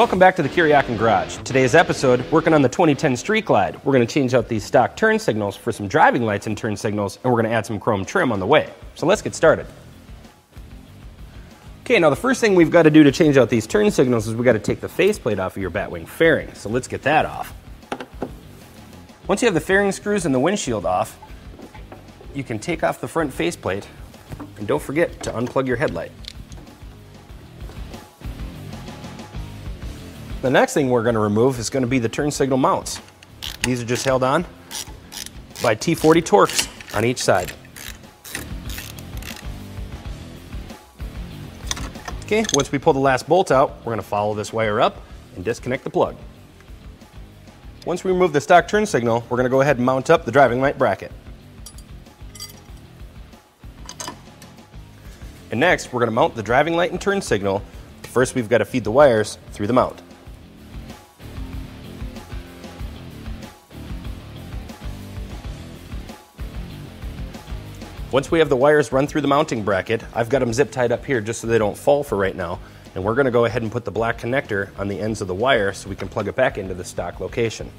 Welcome back to the Kuryakyn Garage. Today's episode, working on the 2010 Street Glide. We're going to change out these stock turn signals for some driving lights and turn signals, and we're going to add some chrome trim on the way. So let's get started. Okay, now the first thing we've got to do to change out these turn signals is we've got to take the faceplate off of your batwing fairing. So let's get that off. Once you have the fairing screws and the windshield off, you can take off the front faceplate, and don't forget to unplug your headlight. The next thing we're going to remove is going to be the turn signal mounts. These are just held on by T40 Torx on each side. Okay, once we pull the last bolt out, we're going to follow this wire up and disconnect the plug. Once we remove the stock turn signal, we're going to go ahead and mount up the driving light bracket. And next, we're going to mount the driving light and turn signal. First, we've got to feed the wires through the mount. Once we have the wires run through the mounting bracket, I've got them zip tied up here just so they don't fall for right now. And we're going to go ahead and put the black connector on the ends of the wire so we can plug it back into the stock location.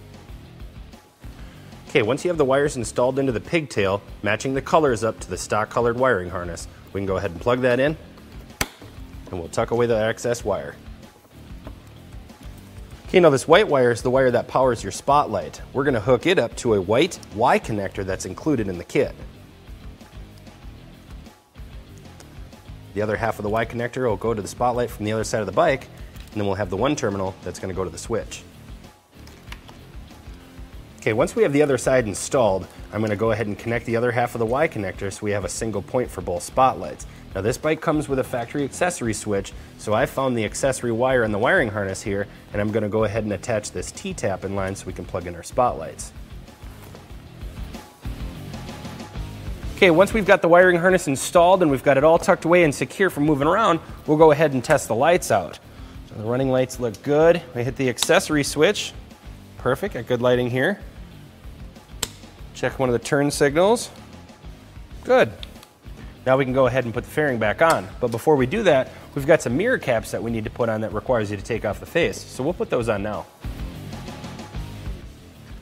Okay, once you have the wires installed into the pigtail, matching the colors up to the stock colored wiring harness, we can go ahead and plug that in, and we'll tuck away the excess wire. Okay, now this white wire is the wire that powers your spotlight. We're going to hook it up to a white Y connector that's included in the kit. The other half of the Y connector will go to the spotlight from the other side of the bike, and then we'll have the one terminal that's going to go to the switch. Okay, once we have the other side installed, I'm going to go ahead and connect the other half of the Y connector so we have a single point for both spotlights. Now this bike comes with a factory accessory switch, so I found the accessory wire in the wiring harness here, and I'm going to go ahead and attach this T-tap in line so we can plug in our spotlights. Okay, once we've got the wiring harness installed and we've got it all tucked away and secure for moving around, we'll go ahead and test the lights out. So the running lights look good. We hit the accessory switch. Perfect, got good lighting here. Check one of the turn signals. Good. Now we can go ahead and put the fairing back on. But before we do that, we've got some mirror caps that we need to put on that requires you to take off the face. So we'll put those on now.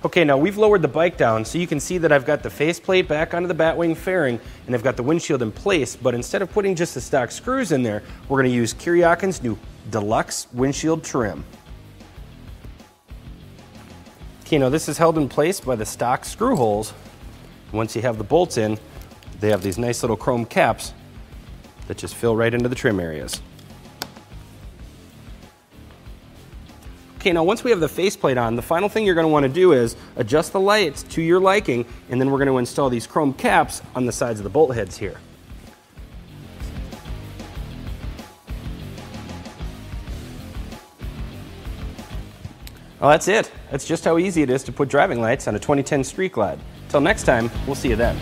Okay, now we've lowered the bike down so you can see that I've got the faceplate back onto the batwing fairing and I've got the windshield in place, but instead of putting just the stock screws in there, we're going to use Kuryakyn's new Deluxe Windshield trim. Okay, now this is held in place by the stock screw holes. Once you have the bolts in, they have these nice little chrome caps that just fill right into the trim areas. Okay, now once we have the faceplate on, the final thing you're going to want to do is adjust the lights to your liking, and then we're going to install these chrome caps on the sides of the bolt heads here. Well, that's it. That's just how easy it is to put driving lights on a 2010 Street Glide. Till next time, we'll see you then.